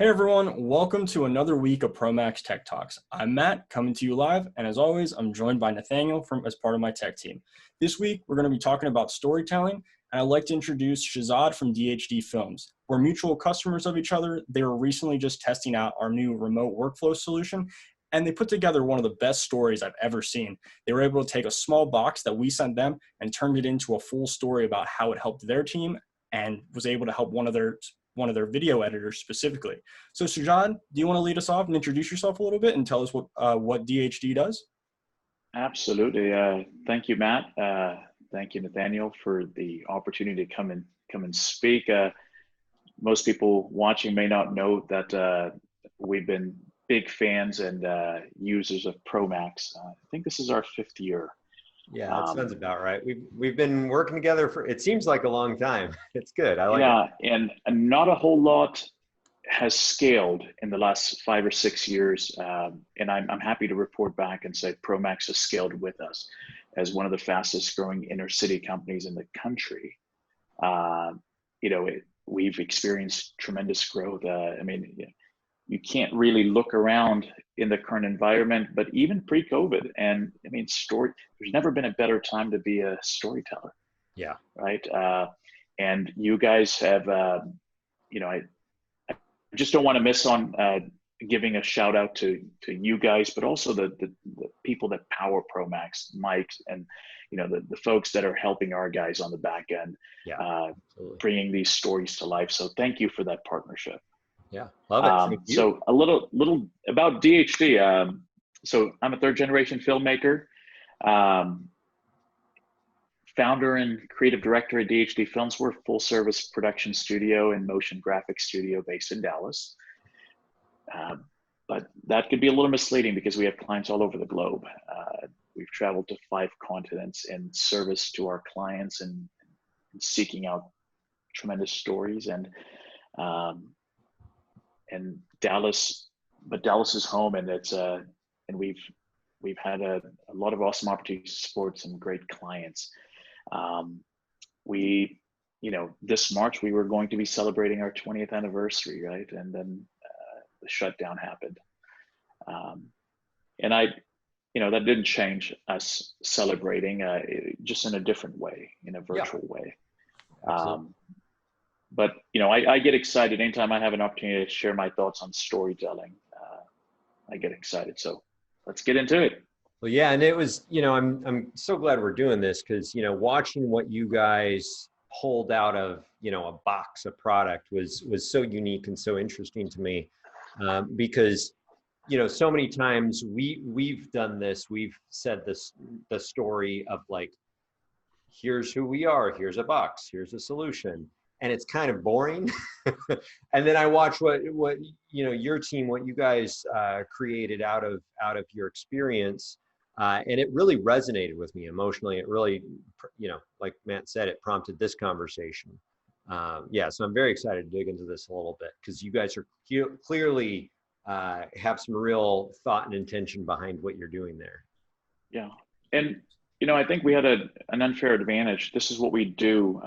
Hey everyone, welcome to another week of ProMAX Tech Talks. I'm Matt, coming to you live, and as always, I'm joined by Nathaniel as part of my tech team. This week, we're going to be talking about storytelling, and I'd like to introduce Shezad from DHD Films. We're mutual customers of each other. They were recently just testing out our new remote workflow solution, and they put together one of the best stories I've ever seen. They were able to take a small box that we sent them and turned it into a full story about how it helped their team and was able to help one of their video editors specifically. So Shezad, do you want to lead us off and introduce yourself a little bit and tell us what DHD does? Absolutely. Thank you, Matt. Thank you, Nathaniel, for the opportunity to come and speak. Most people watching may not know that we've been big fans and users of ProMAX. I think this is our 5th year. Yeah, that sounds about right. We've been working together for, it seems like a long time. It's good. I like it. Yeah, and not a whole lot has scaled in the last 5 or 6 years. And I'm happy to report back and say ProMAX has scaled with us as one of the fastest growing inner city companies in the country. We've experienced tremendous growth. You can't really look around in the current environment, but even pre-COVID, and there's never been a better time to be a storyteller. Yeah. Right. And you guys have, I just don't want to miss on giving a shout out to you guys, but also the people that power ProMAX, Mike, and the folks that are helping our guys on the back end, bringing these stories to life. So thank you for that partnership. Yeah, love it. So a little about DHD. So I'm a 3rd generation filmmaker, founder and creative director at DHD Films. We're a full service production studio and motion graphics studio based in Dallas. But that could be a little misleading because we have clients all over the globe. We've traveled to 5 continents in service to our clients and seeking out tremendous stories and Dallas, but Dallas is home, and it's and we've had a lot of awesome opportunities to support some great clients. This March we were going to be celebrating our 20th anniversary, right? And then the shutdown happened, and that didn't change us celebrating, just in a different way, in a virtual way. But I get excited anytime I have an opportunity to share my thoughts on storytelling. I get excited. So let's get into it. Well, yeah, and it was, I'm so glad we're doing this because, watching what you guys pulled out of, a box of product was so unique and so interesting to me, because, so many times we've done this. We've said the story of like, here's who we are. Here's a box. Here's a solution. And it's kind of boring. And then I watch what your team, what you guys created out of your experience, and it really resonated with me emotionally. It really, like Matt said, it prompted this conversation. So I'm very excited to dig into this a little bit because you guys are clearly have some real thought and intention behind what you're doing there. Yeah, and I think we had an unfair advantage. This is what we do.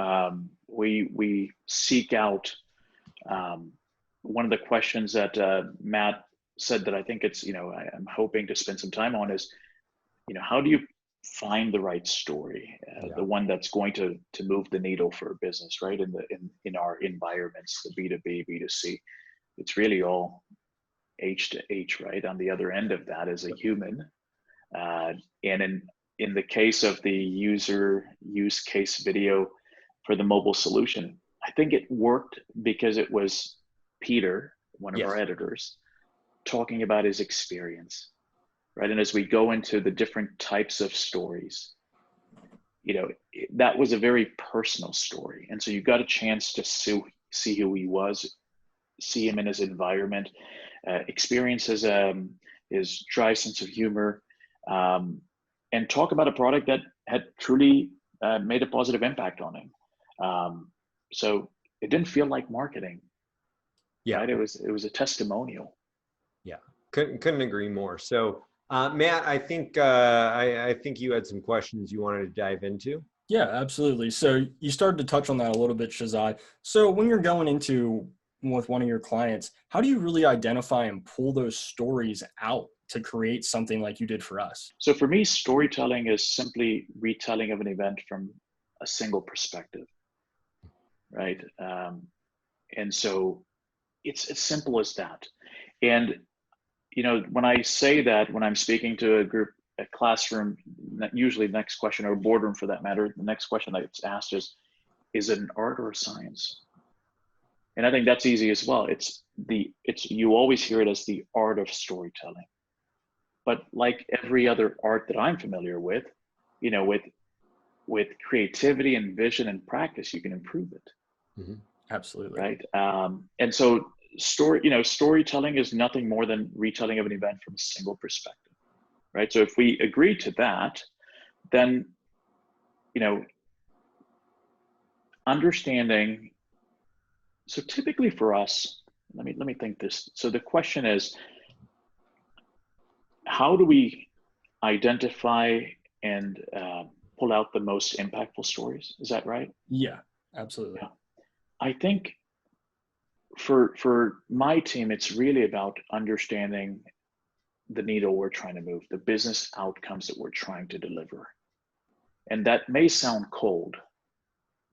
We seek out, one of the questions that Matt said that I think I'm hoping to spend some time on is, how do you find the right story, the one that's going to move the needle for a business, right? In our environments, the B2B, B2C, it's really all H to H, right? On the other end of that is a human, and in the case of the use case video for the mobile solution, I think it worked because it was Peter, one of our editors, talking about his experience, right? And as we go into the different types of stories, that was a very personal story. And so you got a chance to see who he was, see him in his environment, experience his dry sense of humor, and talk about a product that had truly made a positive impact on him. So it didn't feel like marketing. Yeah, right? It was a testimonial. Yeah, couldn't agree more. So Matt, I think you had some questions you wanted to dive into. Yeah, absolutely. So you started to touch on that a little bit, Shezad. So when you're going into with one of your clients, how do you really identify and pull those stories out to create something like you did for us? So for me, storytelling is simply retelling of an event from a single perspective, right? And so it's as simple as that. And, when I say that, when I'm speaking to a group, a classroom, usually the next question, or a boardroom for that matter, the next question that's asked is it an art or a science? And I think that's easy as well. You always hear it as the art of storytelling. But like every other art that I'm familiar with, with creativity and vision and practice, you can improve it. Mm-hmm. Absolutely. Right. And so storytelling is nothing more than retelling of an event from a single perspective. Right. So if we agree to that, then, understanding. So typically for us, let me think this. So the question is, how do we identify and pull out the most impactful stories? Is that right? Yeah, absolutely. Yeah. I think for my team, it's really about understanding the needle we're trying to move, the business outcomes that we're trying to deliver. And that may sound cold,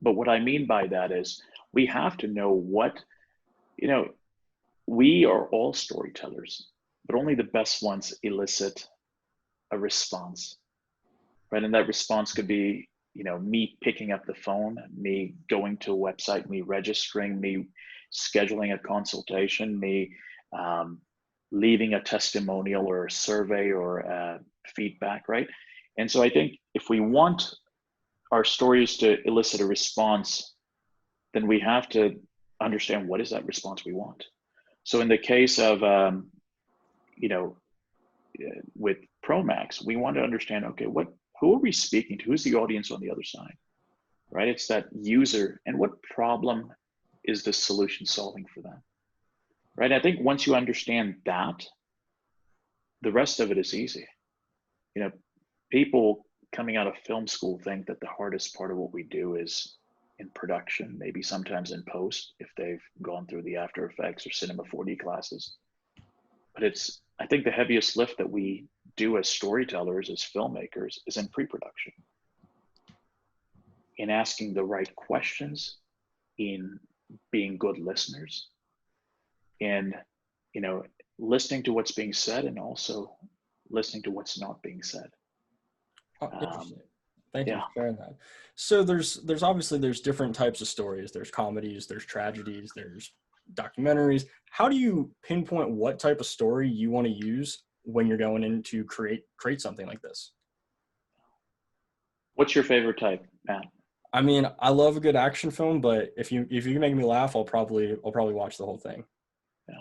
but what I mean by that is we have to know we are all storytellers, but only the best ones elicit a response, right? And that response could be, me picking up the phone, me going to a website, me registering, me scheduling a consultation, me leaving a testimonial or a survey or feedback, right? And so I think if we want our stories to elicit a response, then we have to understand what is that response we want. So in the case of, with ProMAX, we want to understand, okay, who are we speaking to? Who's the audience on the other side, right? It's that user, and what problem is the solution solving for them, right? I think once you understand that, the rest of it is easy. People coming out of film school think that the hardest part of what we do is in production, maybe sometimes in post, if they've gone through the After Effects or Cinema 4D classes. But I think the heaviest lift that we do as storytellers, as filmmakers, is in pre-production, in asking the right questions, in being good listeners, in listening to what's being said, and also listening to what's not being said. Oh, interesting. Thank you for sharing that. So there's obviously different types of stories. There's comedies, there's tragedies, there's documentaries. How do you pinpoint what type of story you want to use when you're going in to create something like this? What's your favorite type, Matt? I mean, I love a good action film, but if you make me laugh, I'll probably watch the whole thing. Yeah.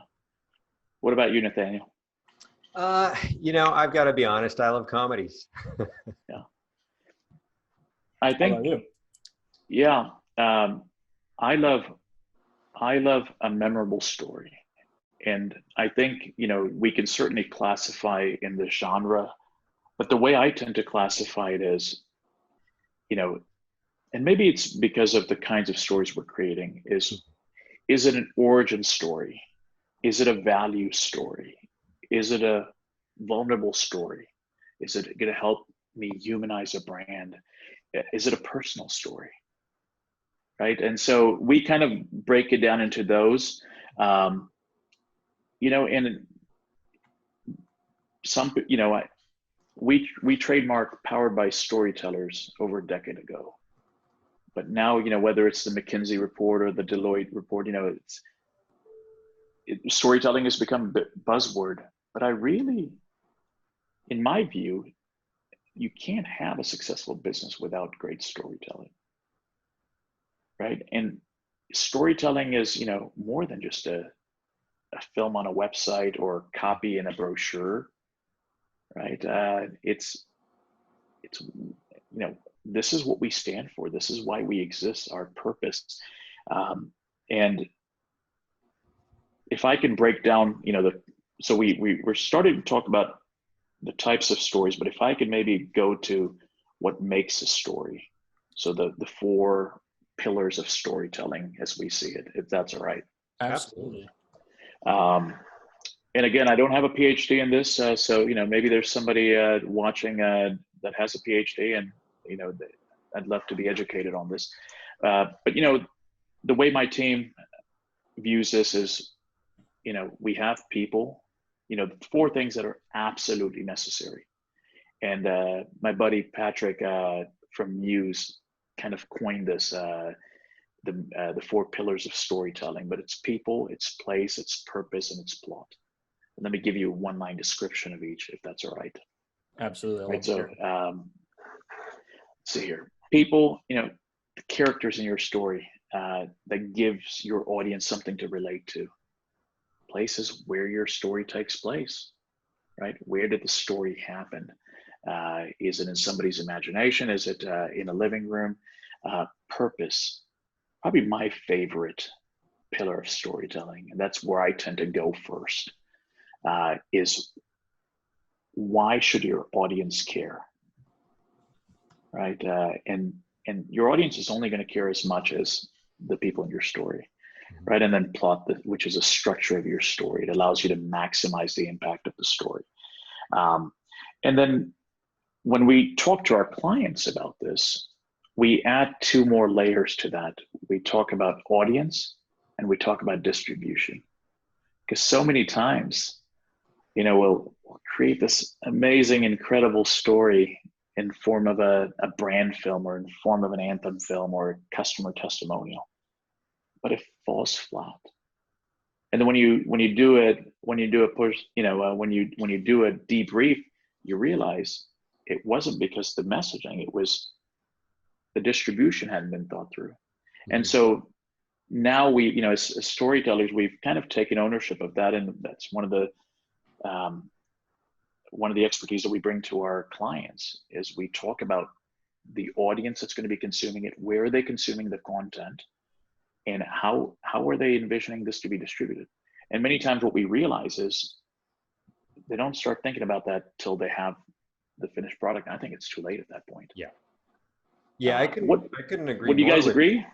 What about you, Nathaniel? I've got to be honest. I love comedies. Yeah. I think. How about you? Yeah. I love a memorable story. And I think, we can certainly classify in the genre, but the way I tend to classify it is, and maybe it's because of the kinds of stories we're creating, is it an origin story? Is it a value story? Is it a vulnerable story? Is it going to help me humanize a brand? Is it a personal story? Right. And so we kind of break it down into those, and some, we trademarked Powered by Storytellers over a decade ago. But now, whether it's the McKinsey report or the Deloitte report, storytelling has become a buzzword. But in my view, you can't have a successful business without great storytelling. Right. And storytelling is, more than just a film on a website or copy in a brochure. Right. It's this is what we stand for. This is why we exist, our purpose. And if I can break down, so we're starting to talk about the types of stories, but if I could maybe go to what makes a story. So the four pillars of storytelling as we see it, if that's all right. Absolutely. And again, I don't have a PhD in this, so maybe there's somebody watching that has a PhD, and I'd love to be educated on this. But the way my team views this is, we have people, four things that are absolutely necessary. And my buddy Patrick from Muse kind of coined this, the four pillars of storytelling. But it's people, it's place, it's purpose, and it's plot. And let me give you a one-line description of each, if that's all right. Absolutely. Right. So, let's see here. People, the characters in your story that gives your audience something to relate to. Places where your story takes place, right? Where did the story happen? Is it in somebody's imagination? Is it in a living room? Purpose, probably my favorite pillar of storytelling, and that's where I tend to go first, is why should your audience care, right? And your audience is only going to care as much as the people in your story, right? And then plot, which is a structure of your story. It allows you to maximize the impact of the story. And then when we talk to our clients about this, we add two more layers to that. We talk about audience and we talk about distribution. Because so many times, we'll create this amazing, incredible story in form of a brand film or in form of an anthem film or a customer testimonial, but it falls flat. And then when you do a debrief, you realize it wasn't because the messaging, it was the distribution hadn't been thought through. Mm-hmm. And so now we, as storytellers, we've kind of taken ownership of that, and that's one of the expertise that we bring to our clients is we talk about the audience that's going to be consuming it, where are they consuming the content, and how are they envisioning this to be distributed. And many times what we realize is they don't start thinking about that till they have the finished product. And I think it's too late at that point. Yeah, I couldn't agree. Would you guys agree?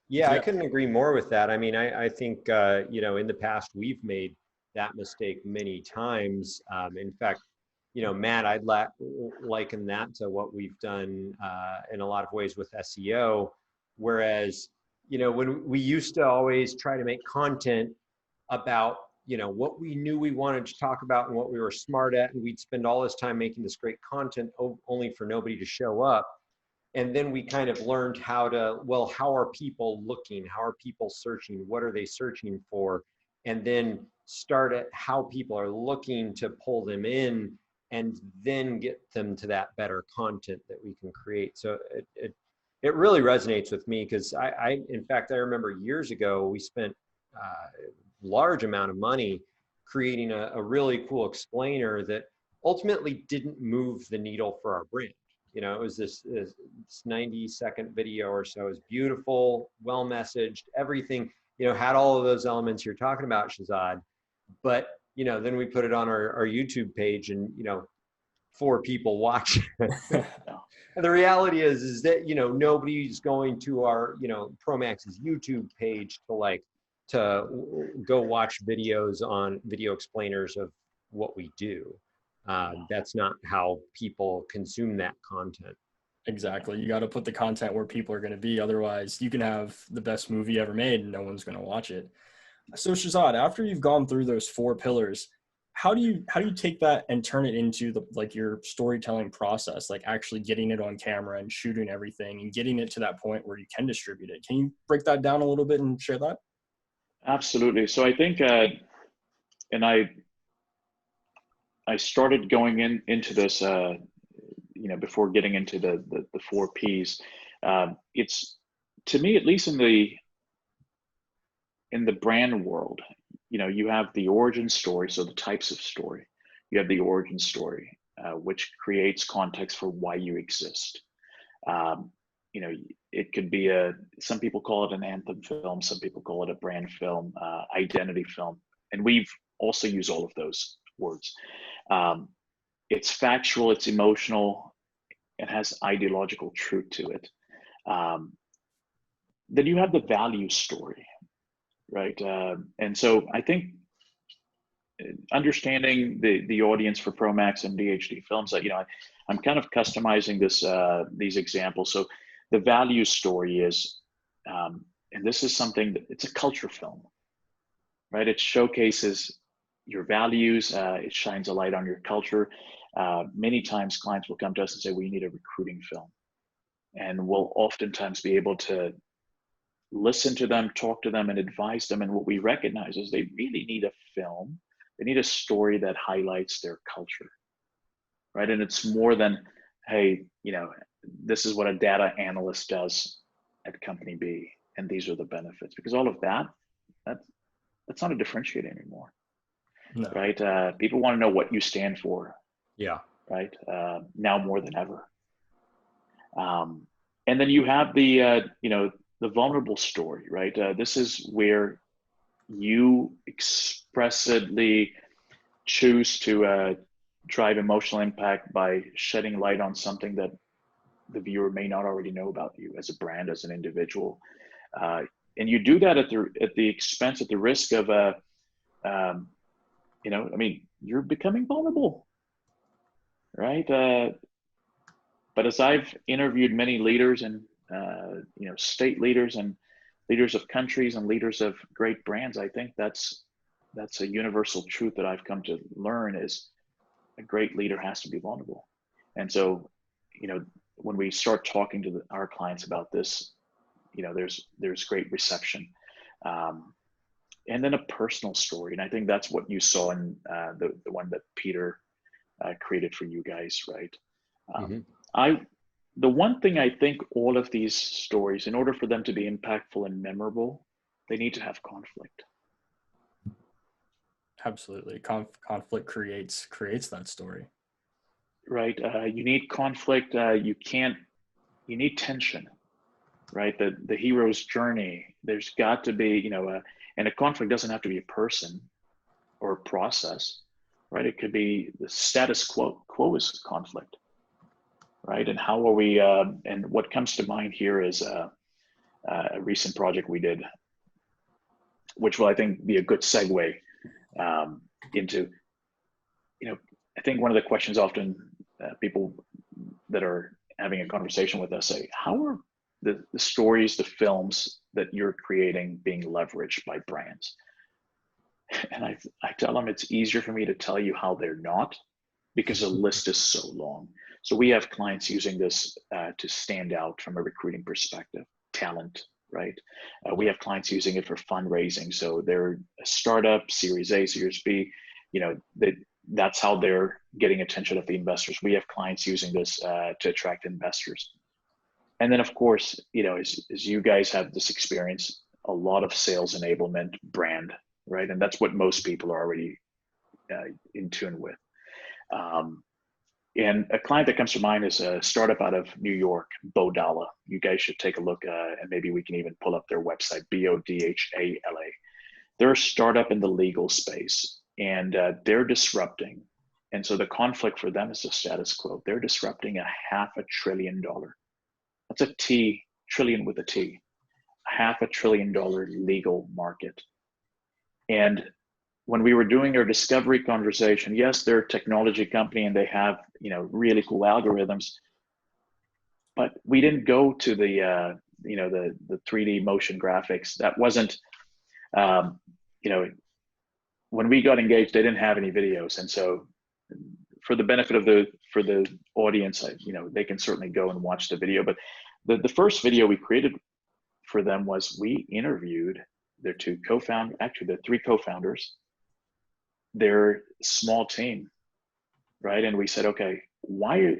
Yeah, I couldn't agree more with that. I mean, I think, in the past, we've made that mistake many times. In fact, Matt, I'd liken that to what we've done in a lot of ways with SEO. Whereas, when we used to always try to make content about, what we knew we wanted to talk about and what we were smart at, and we'd spend all this time making this great content only for nobody to show up. And then we kind of learned how are people looking? How are people searching? What are they searching for? And then start at how people are looking to pull them in, and then get them to that better content that we can create. So it really resonates with me, because in fact, I remember years ago, we spent large amount of money creating a really cool explainer that ultimately didn't move the needle for our brand. It was this 90-second video or so. It was beautiful, well messaged, everything, had all of those elements you're talking about, Shezad. But, then we put it on our YouTube page, and, 4 people watch it. And the reality is that, nobody's going to our, ProMAX's YouTube page to go watch videos on video explainers of what we do. That's not how people consume that content. Exactly. You got to put the content where people are going to be. Otherwise, you can have the best movie ever made and no one's going to watch it. So Shezad, after you've gone through those 4 pillars, how do you take that and turn it into your storytelling process, like actually getting it on camera and shooting everything and getting it to that point where you can distribute it? Can you break that down a little bit and share that? Absolutely. So I think, and I started going into this, before getting into the 4 Ps. It's, to me, at least in the brand world, you have the origin story. So the types of story, you have the origin story, which creates context for why you exist. It could be some people call it an anthem film, some people call it a brand film, identity film. And we've also used all of those words. It's factual, it's emotional, it has ideological truth to it. Then you have the value story. right? And so I think understanding the audience for ProMAX and DHD Films, that I'm kind of customizing this these examples. So the value story is, and this is something that it's a culture film, right? It showcases your values. It shines a light on your culture. Many times clients will come to us and say, we need a recruiting film. And we'll oftentimes be able to listen to them, talk to them, and advise them. And what we recognize is they really need a film. They need a story that highlights their culture, right? And it's more than, hey, this is what a data analyst does at company B, and these are the benefits. Because all of that's not a differentiator anymore, No. right? People want to know what you stand for, Yeah. right? Now more than ever. And then you have the vulnerable story, right? This is where you expressly choose to drive emotional impact by shedding light on something that the viewer may not already know about you as a brand, as an individual. And you do that at the expense, at the risk of, you're becoming vulnerable, right? But as I've interviewed many leaders and, state leaders and leaders of countries and leaders of great brands, I think that's a universal truth that I've come to learn is a great leader has to be vulnerable. And so, when we start talking to our clients about this, there's great reception. And then a personal story. And I think that's what you saw in the one that Peter created for you guys, right? The one thing I think all of these stories, in order for them to be impactful and memorable, they need to have conflict. Absolutely. Conflict creates that story. Right. You need conflict. You need tension, right? The hero's journey, there's got to be, and a conflict doesn't have to be a person or a process, right? It could be the status quo. Quo is conflict, right? And how are we, and what comes to mind here is a recent project we did, which will, I think, be a good segue into, I think one of the questions often people that are having a conversation with us say, how are the stories, the films that you're creating being leveraged by brands? And I tell them it's easier for me to tell you how they're not, because the list is so long. So we have clients using this to stand out from a recruiting perspective, talent, right? We have clients using it for fundraising. So they're a startup, Series A, Series B, that's how they're getting attention of the investors. We have clients using this to attract investors. And then, of course, as you guys have this experience, a lot of sales enablement, brand, right? And that's what most people are already in tune with. And a client that comes to mind is a startup out of New York, Bodala. You guys should take a look, and maybe we can even pull up their website, Bodhala. They're a startup in the legal space, and they're disrupting. And so the conflict for them is the status quo. They're disrupting $500 billion. That's a T, trillion with a T, $500 billion legal market. And when we were doing our discovery conversation, yes, they're a technology company and they have, really cool algorithms, but we didn't go to the 3D motion graphics. That wasn't, when we got engaged, they didn't have any videos. And so for the benefit of the audience, they can certainly go and watch the video. But the first video we created for them was we interviewed their three co-founders, their small team, right? And we said, okay, why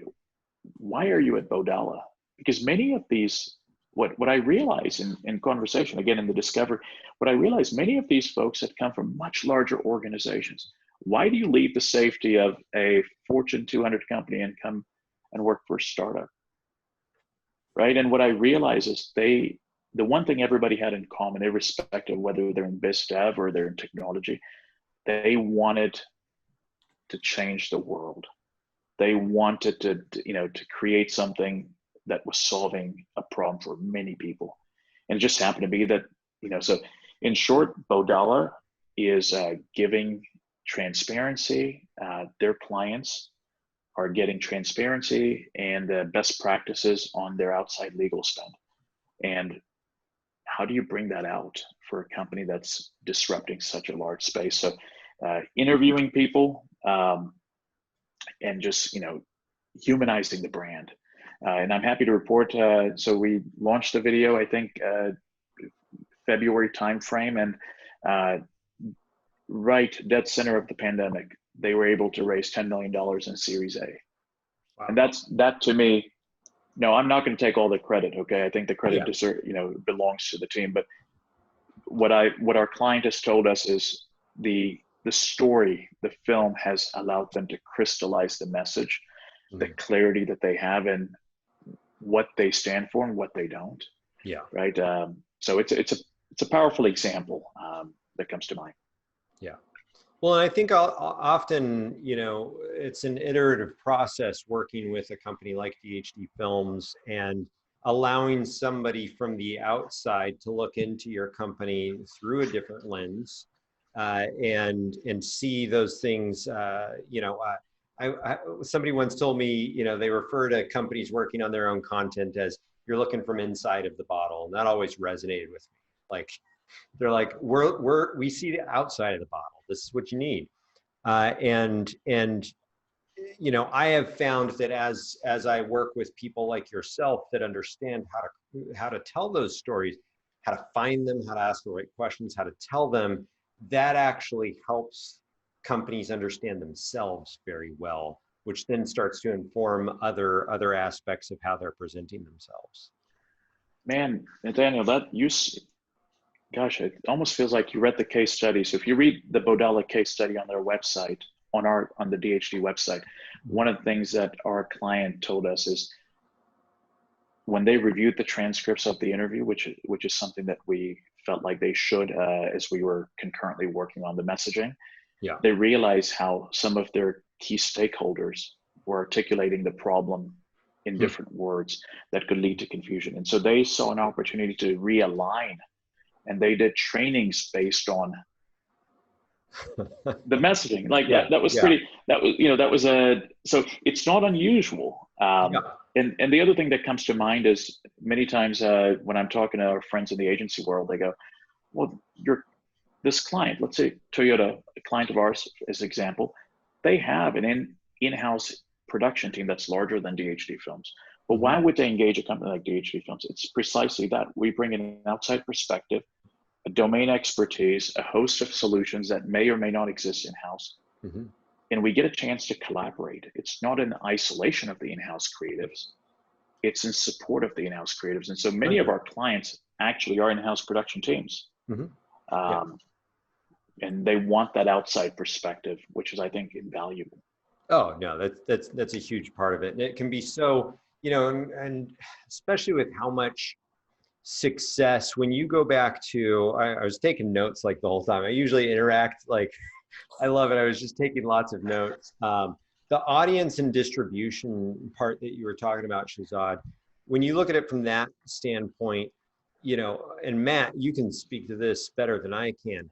are you at Bodala? Because many of these, what I realized in conversation, again, in the discovery, what I realized, many of these folks had come from much larger organizations. Why do you leave the safety of a Fortune 200 company and come and work for a startup, right? And what I realized is the one thing everybody had in common, irrespective of whether they're in biz dev or they're in technology, they wanted to change the world. They wanted to create something that was solving a problem for many people. And it just happened to be that, so in short, Bodala is giving transparency. Their clients are getting transparency and best practices on their outside legal spend. And how do you bring that out for a company that's disrupting such a large space? So interviewing people and just, humanizing the brand. And I'm happy to report, so we launched the video, I think, February timeframe, and right dead center of the pandemic, they were able to raise $10 million in Series A. Wow. And that to me, no, I'm not going to take all the credit. Okay, I think the credit belongs to the team. But what our client has told us is the story, the film has allowed them to crystallize the message, the clarity that they have, and what they stand for and what they don't. Yeah. Right. So it's a powerful example that comes to mind. Yeah. Well, and I think often, it's an iterative process working with a company like DHD Films and allowing somebody from the outside to look into your company through a different lens and see those things. Somebody once told me, they refer to companies working on their own content as you're looking from inside of the bottle, and that always resonated with me. Like, they're like, we see the outside of the bottle. This is what you need. And I have found that as I work with people like yourself that understand how to tell those stories, how to find them, how to ask the right questions, how to tell them, that actually helps companies understand themselves very well, which then starts to inform other aspects of how they're presenting themselves. Man, Nathaniel, gosh, it almost feels like you read the case study. So if you read the Bodala case study on their website, on the DHD website, one of the things that our client told us is when they reviewed the transcripts of the interview, which is something that we felt like they should as we were concurrently working on the messaging, they realized how some of their key stakeholders were articulating the problem in different words that could lead to confusion. And so they saw an opportunity to realign, and they did trainings based on the messaging. So it's not unusual. And the other thing that comes to mind is many times when I'm talking to our friends in the agency world, they go, well, this client, let's say Toyota, a client of ours as an example, they have an in-house production team that's larger than DHD Films. But why would they engage a company like DHD Films? It's precisely that. We bring in an outside perspective, a domain expertise, a host of solutions that may or may not exist in-house. And we get a chance to collaborate. It's not in isolation of the in-house creatives. It's in support of the in-house creatives. And so many of our clients actually are in-house production teams. And they want that outside perspective, which is, I think, invaluable. Oh, no, that's a huge part of it. And it can be so, and especially with how much success, when you go back to, I was taking notes like the whole time. I usually interact, like, I love it. I was just taking lots of notes. The audience and distribution part that you were talking about, Shezad, when you look at it from that standpoint, and Matt, you can speak to this better than I can.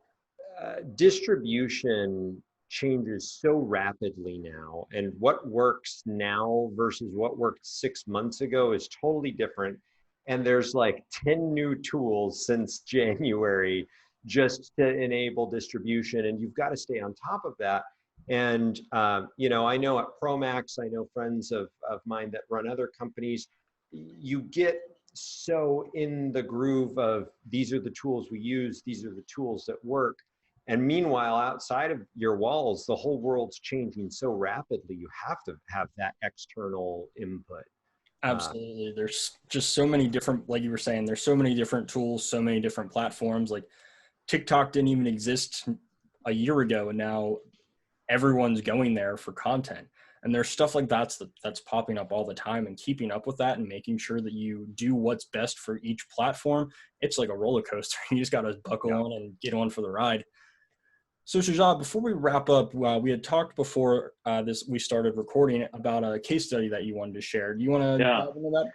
Distribution changes so rapidly now, and what works now versus what worked 6 months ago is totally different. And there's like 10 new tools since January just to enable distribution, and you've got to stay on top of that. And I know at ProMAX, I know friends of mine that run other companies, you get so in the groove of these are the tools we use, these are the tools that work. And meanwhile, outside of your walls, the whole world's changing so rapidly, you have to have that external input. Absolutely. There's just so many different, like you were saying, there's so many different tools, so many different platforms. Like TikTok didn't even exist a year ago, and now everyone's going there for content. And there's stuff like that's popping up all the time, and keeping up with that and making sure that you do what's best for each platform. It's like a roller coaster. You just got to buckle on and get on for the ride. So Shezad, before we wrap up, we had talked before we started recording about a case study that you wanted to share. Do you want to dive into that?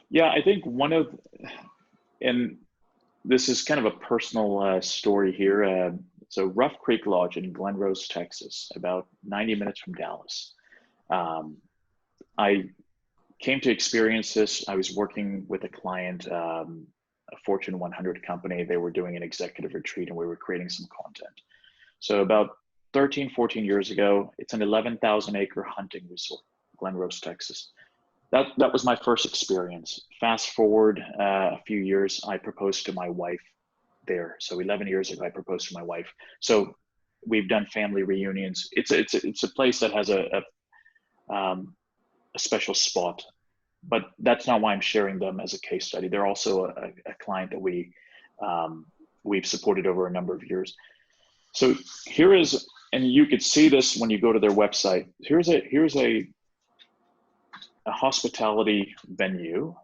Yeah, I think and this is kind of a personal story here. So Rough Creek Lodge in Glen Rose, Texas, about 90 minutes from Dallas. I came to experience this. I was working with a client, a Fortune 100 company. They were doing an executive retreat and we were creating some content. So about 13, 14 years ago, it's an 11,000 acre hunting resort, Glen Rose, Texas. That was my first experience. Fast forward a few years, I proposed to my wife there. So 11 years ago, I proposed to my wife. So we've done family reunions. It's a place that has a special spot, but that's not why I'm sharing them as a case study. They're also a client that we've supported over a number of years. So here is, and you could see this when you go to their website. Here's a hospitality venue,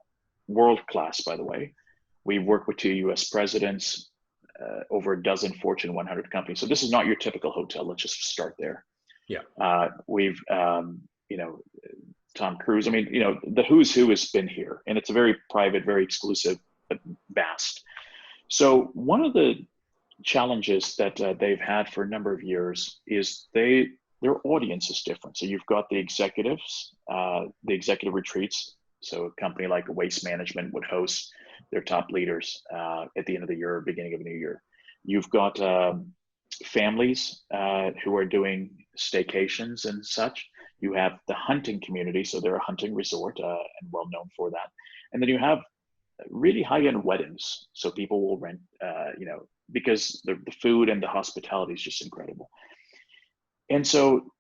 world class, by the way. We've worked with 2 US presidents, over a dozen Fortune 100 companies. So this is not your typical hotel. Let's just start there. Yeah. We've, Tom Cruise. I mean, the who's who has been here, and it's a very private, very exclusive, but vast. So one of the challenges that they've had for a number of years is their audience is different. So you've got the executives, the executive retreats. So a company like Waste Management would host their top leaders at the end of the year, beginning of a new year. You've got families who are doing staycations and such. You have the hunting community, so they're a hunting resort and well known for that. And then you have really high-end weddings. So people will rent, because the food and the hospitality is just incredible. And so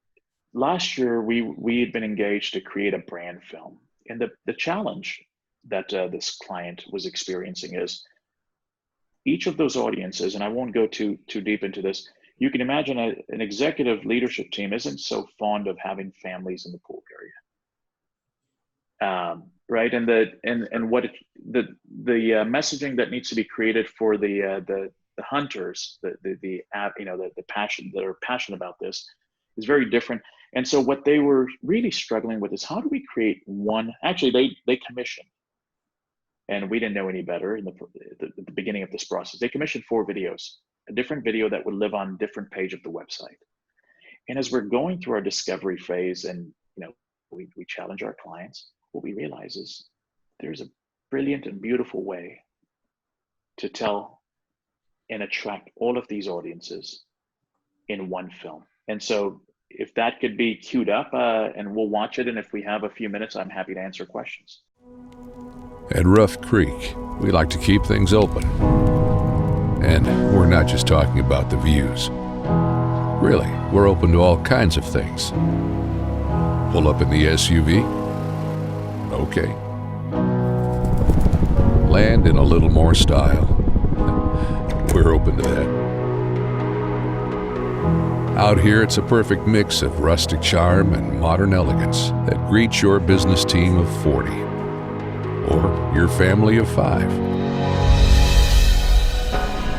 last year we had been engaged to create a brand film. And the challenge that this client was experiencing is each of those audiences, and I won't go too deep into this, you can imagine an executive leadership team isn't so fond of having families in the pool area, right? And the messaging that needs to be created for the hunters, the passion that are passionate about this is very different. And so what they were really struggling with is how do we create one? Actually, they commissioned, and we didn't know any better at the beginning of this process. They commissioned 4 videos. A different video that would live on a different page of the website. And as we're going through our discovery phase and we challenge our clients, what we realize is there's a brilliant and beautiful way to tell and attract all of these audiences in one film. And so if that could be queued up and we'll watch it, and if we have a few minutes, I'm happy to answer questions. At Rough Creek, we like to keep things open. And we're not just talking about the views. Really, we're open to all kinds of things. Pull up in the SUV? Okay. Land in a little more style? We're open to that. Out here, it's a perfect mix of rustic charm and modern elegance that greets your business team of 40 or your family of 5.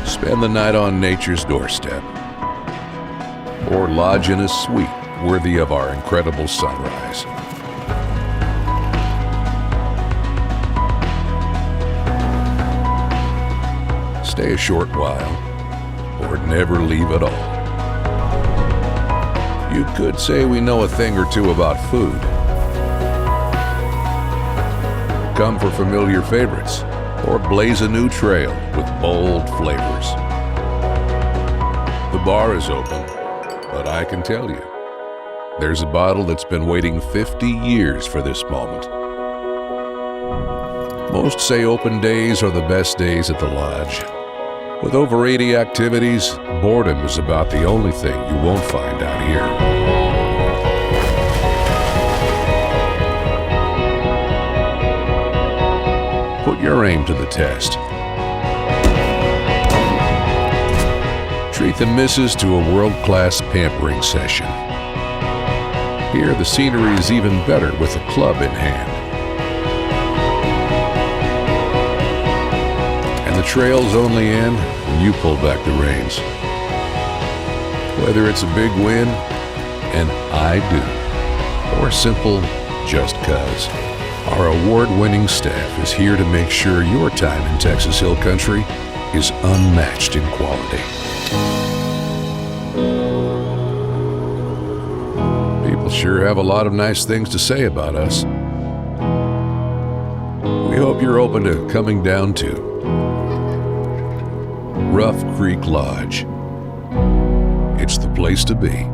Spend the night on nature's doorstep, or lodge in a suite worthy of our incredible sunrise. Stay a short while, or never leave at all. You could say we know a thing or two about food. Come for familiar favorites, or blaze a new trail with bold flavors. The bar is open, but I can tell you, there's a bottle that's been waiting 50 years for this moment. Most say open days are the best days at the lodge. With over 80 activities, boredom is about the only thing you won't find out here. Put your aim to the test. Treat the missus to a world-class pampering session. Here, the scenery is even better with a club in hand. And the trails only end when you pull back the reins. Whether it's a big win, and I do, or simple just 'cause. Our award-winning staff is here to make sure your time in Texas Hill Country is unmatched in quality. People sure have a lot of nice things to say about us. We hope you're open to coming down to Rough Creek Lodge. It's the place to be.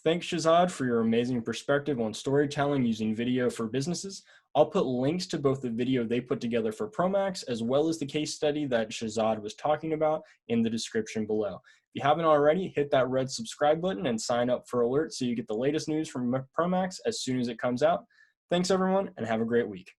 Thanks, Shezad, for your amazing perspective on storytelling using video for businesses. I'll put links to both the video they put together for ProMAX as well as the case study that Shezad was talking about in the description below. If you haven't already, hit that red subscribe button and sign up for alerts so you get the latest news from ProMAX as soon as it comes out. Thanks, everyone, and have a great week.